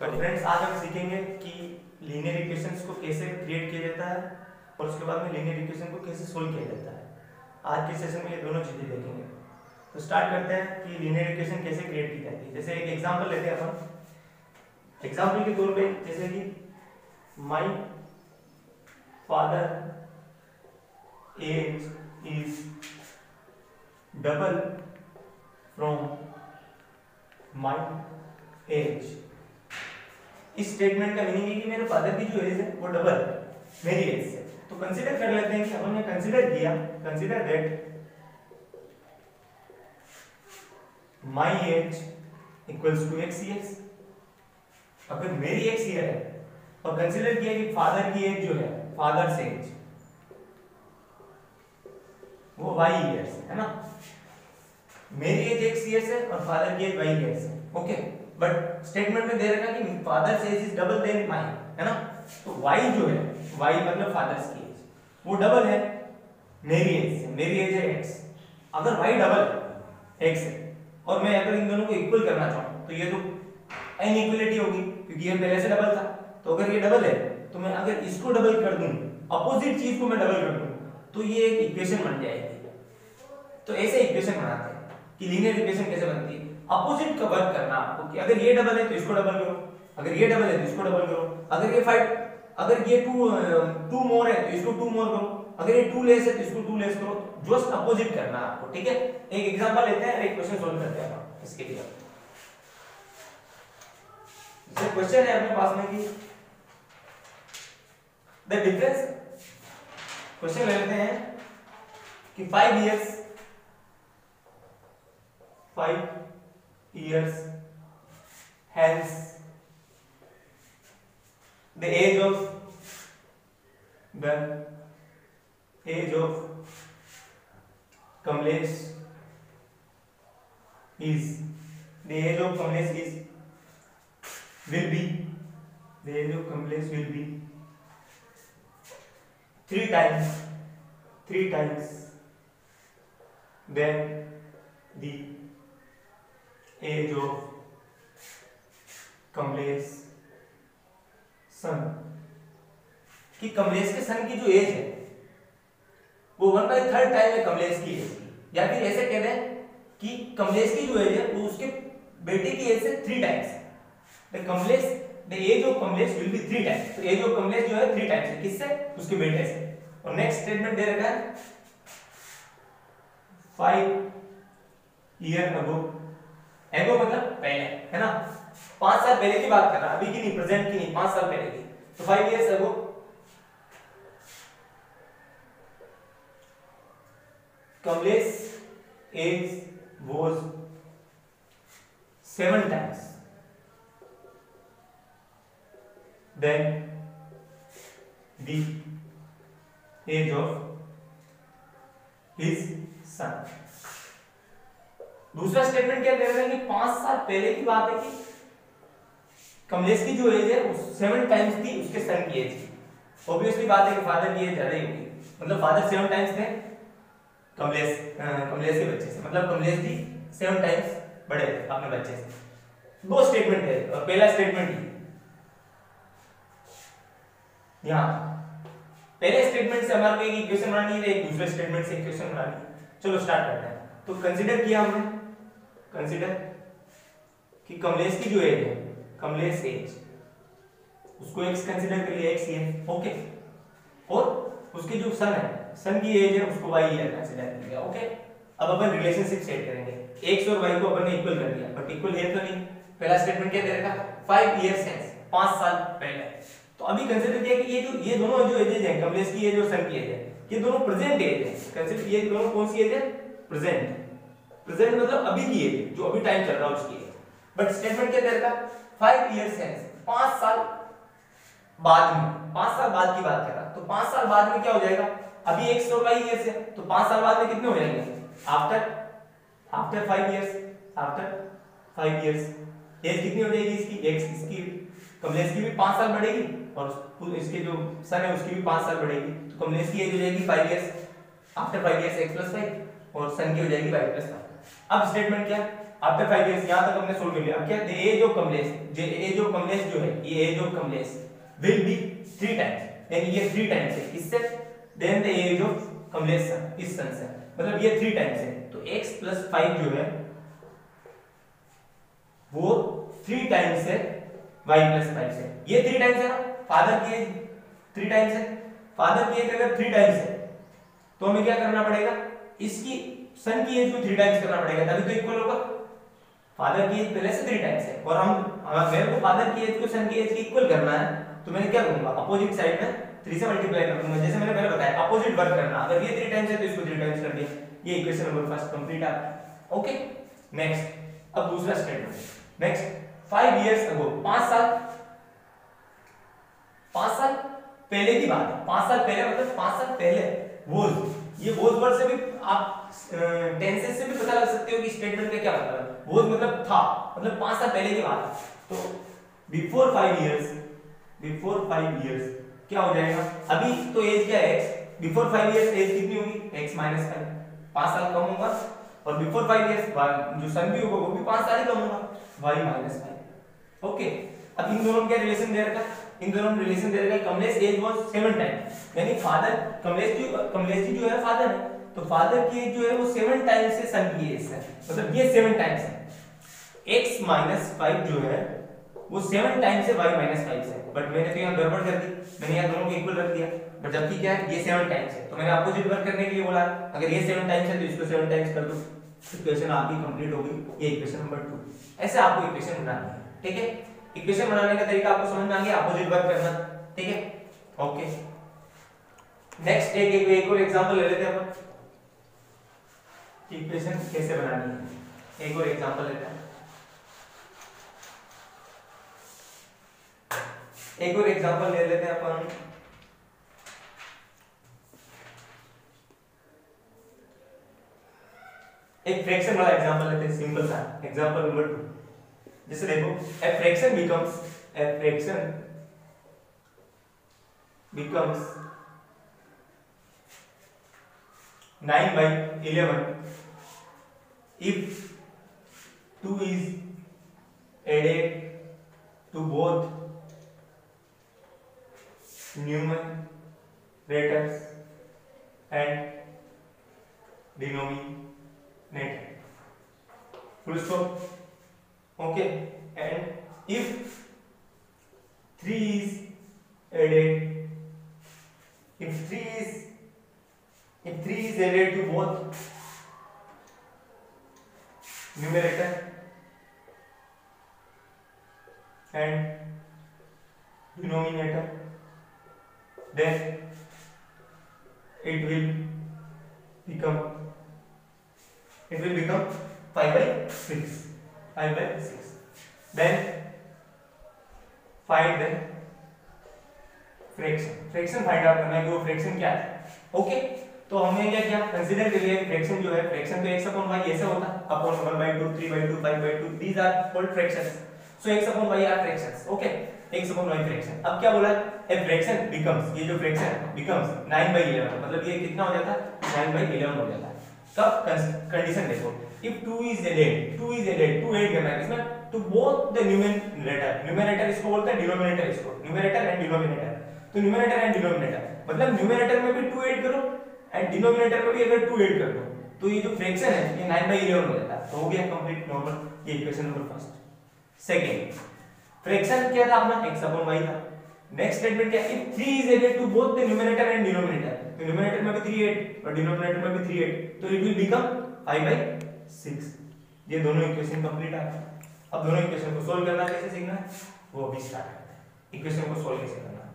तो फ्रेंड्स आज हम सीखेंगे कि लीनियर इक्वेशंस को कैसे क्रिएट किया जाता है और उसके बाद में लीनियर इक्वेशन को कैसे सोल्व किया जाता है। आज के सेशन में ये दोनों चीजें देखेंगे। तो स्टार्ट करते हैं कि लीनियर इक्वेशन कैसे क्रिएट की जाती है। जैसे एक एग्जांपल लेते हैं अपन। एग्जांपल के तौर पे जैसे कि my father age is double from my age. इस स्टेटमेंट का मीनिंग है कि मेरे फादर की जो एज है वो डबल है मेरी एज से। तो कंसीडर कर लेते हैं कि हमने कंसीडर किया, consider that my age equals to x years. अगर मेरी x ईयर है और कंसीडर किया कि फादर की एज जो है, फादर्स एज वो y ईयर्स है ना। मेरी एज x ईयर्स है और फादर की एज y ईयर्स है। ओके, बट स्टेटमेंट में दे रखा कि father's age is double than my, है ना। तो y जो है, y मतलब फादर्स की एज, वो डबल है मेरी एज से। मेरी एज है x। अगर y डबल x है और मैं अगर इन दोनों को इक्वल करना चाहूं तो ये तो इनइक्वालिटी होगी क्योंकि ये पहले से डबल था। तो अगर ये डबल है तो मैं अगर इसको डबल कर दूं, अपोजिट चीज को मैं डबल कर दूं, तो ये एक इक्वेशन बन जाएगी। तो ऐसे इक्वेशन बनाते हैं कि लीनियर इक्वेशन कैसे बनती है। अपोजिट का वर्क करना आपको कि अगर ये डबल है तो इसको डबल करो, अगर ये डबल है तो इसको डबल करो, अगर ये 5, अगर ये 2 मोर है तो इसको 2 मोर करो, अगर ये 2 लेस है तो इसको 2 लेस करो। जस्ट अपोजिट करना आपको, ठीक है। एक एग्जांपल लेते हैं, एक क्वेश्चन सॉल्व करते हैं इसके लिए। जैसे क्वेश्चन है अपने पास में कि द डिफरेंस, क्वेश्चन ले लेते हैं कि 5 years hence the age of Kamlesh is will be 3 times than the age of Kamlesh सन। कि कमलेश के सन की जो एज है वो 1/3 टाइम है कमलेश की एज की। या फिर ऐसे कह दें कि कमलेश की जो एज है वो उसके बेटे की एज से 3 टाइम्स है। The age of Kamlesh will be 3 times. तो एज ऑफ कमलेश जो है 3 टाइम्स है, किससे? उसके बेटे से। और नेक्स्ट स्टेटमेंट दे रखा है 5 years ago, एगो मतलब पहले, है ना। 5 साल पहले की बात कर रहा, अभी की नहीं, प्रेजेंट की नहीं, 5 साल पहले की। तो 5 years ago Kamlesh age was 7 times then the age of his son। दूसरा स्टेटमेंट क्या दे रहा है कि 5 साल पहले की बात है कि कमलेश की जो एज है वो 7 टाइम्स थी उसके सन की एज की। ऑब्वियसली बात है कि फादर की एज ज्यादा ही होगी, मतलब फादर 7 टाइम्स थे कमलेश के बच्चे से, मतलब कमलेश जी 7 टाइम्स बड़े थे अपने बच्चे से। 2 स्टेटमेंट है और पहला स्टेटमेंट ही यहाँ पहले स्टेटमेंट से हमारे को एक इक्वेशन बनानी है, एक दूसरे स्टेटमेंट से इक्वेशन बनानी है। चलो स्टार्ट करते हैं। तो कंसीडर किया हमने, कंसीडर कि कमलेश की जो एज है, कमलेश एज, उसको x कंसीडर कर लिया, x ईयर, ओके। और उसके जो सन है, सन की एज है उसको y ईयर कंसीडर कर लिया, ओके। अब अपन रिलेशनशिप सेट करेंगे, x और y को अपन ने इक्वल कर दिया, बट इक्वल है तो नहीं। पहला स्टेटमेंट क्या दे रखा? 5 years hence, 5 साल पहले। तो अभी कंसीडर किया कि ये दोनों जो एजेस हैं, कमलेश की एज और सन की एज है, ये दोनों प्रेजेंट एज है। कंसीडर ये दोनों कौन सी एज है? प्रेजेंट। प्रेजेंट मतलब अभी की एज, जो अभी टाइम चल रहा है उसकी एज। बट स्टेटमेंट क्या दे रखा? 5 years hence, 5 साल बाद में, 5 साल बाद की बात कर रहा। तो 5 साल बाद में क्या हो जाएगा? अभी x और y ईयर्स है, तो 5 साल बाद में कितने हो जाएंगे? After 5 years, after 5 years age कितनी हो जाएगी इसकी? x, इसकी कमलेश की भी 5 साल बढ़ेगी और इसके जो सन है उसकी भी 5 साल बढ़ेगी। तो कमलेश की एज हो जाएगी 5 years, आफ्टर 5 years x + 5 और सन की हो जाएगी y + 5। अब स्टेटमेंट क्या? आफ्टर 5 इयर्स यहां तक हमने सोल्व कर लिया। अब क्या द एज ऑफ कमलेश, जो है ये age of Kamlesh will be 3 times, यानी ये 3 टाइम्स है इससे, then the age of Kamlesh son, इस सन से, मतलब ये 3 टाइम्स है। तो x + 5 जो है वो 3 टाइम्स है y + 5 से। ये 3 टाइम्स है ना, फादर की एज 3 टाइम्स है, फादर की एज अगर 3 टाइम्स है तो हमें क्या करना पड़ेगा, इसकी सन की एज को 3 टाइम्स करना पड़ेगा, तभी तो इक्वल होगा। फादर की एज पहले से 3 टाइम्स है और मेरे को फादर की एज को सन की एज के इक्वल करना है, तो मैं क्या करूंगा, अपोजिट साइड में 3 से मल्टीप्लाई कर दूंगा, जैसे मैंने पहले बताया अपोजिट वर्क करना। अगर ये 3 टाइम्स है तो इसको 3 टाइम्स कर दिया। ये इक्वेशन नंबर फर्स्ट कंप्लीट है। ओके, नेक्स्ट अब दूसरा स्टेटमेंट। नेक्स्ट 5 इयर्स अगो, 5 साल पहले की बात है। 5 साल पहले मतलब 5 साल पहले वोज, ये वोज वर्ड से भी आप टेंसेस से भी पता लग सकते हो कि स्टेटमेंट का क्या मतलब है। वोज मतलब था, मतलब 5 साल पहले की बात है। तो बिफोर 5 इयर्स क्या हो जाएगा, अभी तो एज क्या है x, बिफोर 5 इयर्स एज कितनी होगी x - 5, 5 साल कम होगा, और बिफोर 5 इयर्स जो सन भी होगा वो भी 5 साल ही कम होगा, y - 5। ओके, अब इन दोनों का रिलेशन दे रखा है, इन दोनों में रिलेशन दे रखा है। कमलेश एज वाज 7 टाइम्स, यानी फादर कमलेश जी जो है फादर है, तो फादर की एज जो है वो 7 टाइम्स से सन की एज है, मतलब ये 7 टाइम्स है। x - 5 जो है वो 7 टाइम्स है y - 5 से, बट मैंने तो यहाँ गड़बड़ कर दी, मैंने यहाँ दोनों को इक्वल रख दिया, बट जबकि क्या है ये 7 टाइम्स है, तो मैंने अपोजिट वर्क करने के लिए बोला, अगर ये 7 टाइम्स है तो इसको 7 टाइम्स कर दो, इक्वेशन आपकी कंप्लीट होगी। ये इक्वेशन नंबर 2। ऐसे आपको इक्वेशन बनानी है, ठीक है। इक्वेशन बनाने का तरीका आपको समझ में आ गया, अपोजिट वर्क करना, ठीक है। ओके, नेक्स्ट एक और एग्जांपल ले लेते हैं अपन, इक्वेशन कैसे बनानी है। एक और एग्जांपल लेते हैं, एक और एग्जांपल ले लेते हैं अपन। एक फ्रैक्शन वाला एग्जांपल लेते हैं, सिंपल सा एग्जांपल नंबर 2। जैसे देखो, a fraction becomes 9/11 if 2 is added to both numerators and denominator. Full stop. Okay, and if 3 is added, if 3 is added to both numerator and denominator, then it will become 5/6. 5/6. Then find the fraction. Fraction find out करना है कि वो fraction क्या है। Okay, तो हमने क्या किया, कंसीडर कर लिया कि फ्रैक्शन जो है, फ्रैक्शन तो x/y ऐसे होता है, upon 1/2, 3/2, 5/2, these are called fractions. So x/y are fractions. Okay, x/y fraction. अब क्या बोला, a fraction becomes, ये जो फ्रैक्शन है becomes 9/11, मतलब ये कितना हो जाता है 9/11 हो जाता है। कब, कंडीशन देखो, if 2 is added, 2 ऐड करना है इसमें, to both the numerator इसको बोलते हैं, डिनोमिनेटर इसको, न्यूमरेटर एंड डिनोमिनेटर। तो न्यूमरेटर एंड डिनोमिनेटर मतलब न्यूमरेटर में भी 2 ऐड करो एंड डिनोमिनेटर में भी अगर 2 ऐड कर दो, तो ये जो फ्रैक्शन है ये 9/11 हो जाता है। तो हो गया कंप्लीट नॉर्मल, ये equation number first. Second, fraction क्या था अपना, x/y था। नेक्स्ट स्टेटमेंट क्या, if 3 is added to both the numerator and denominator, तो न्यूमरेटर में भी 3 ऐड और डिनोमिनेटर में भी 3 ऐड, तो it will become 5/6। ये दोनों इक्वेशन कंप्लीट आ गए। अब दोनों इक्वेशन को सोल्व करना कैसे सीखना है वो अभी स्टार्ट करते हैं। इक्वेशन को सोल्व कैसे करना है।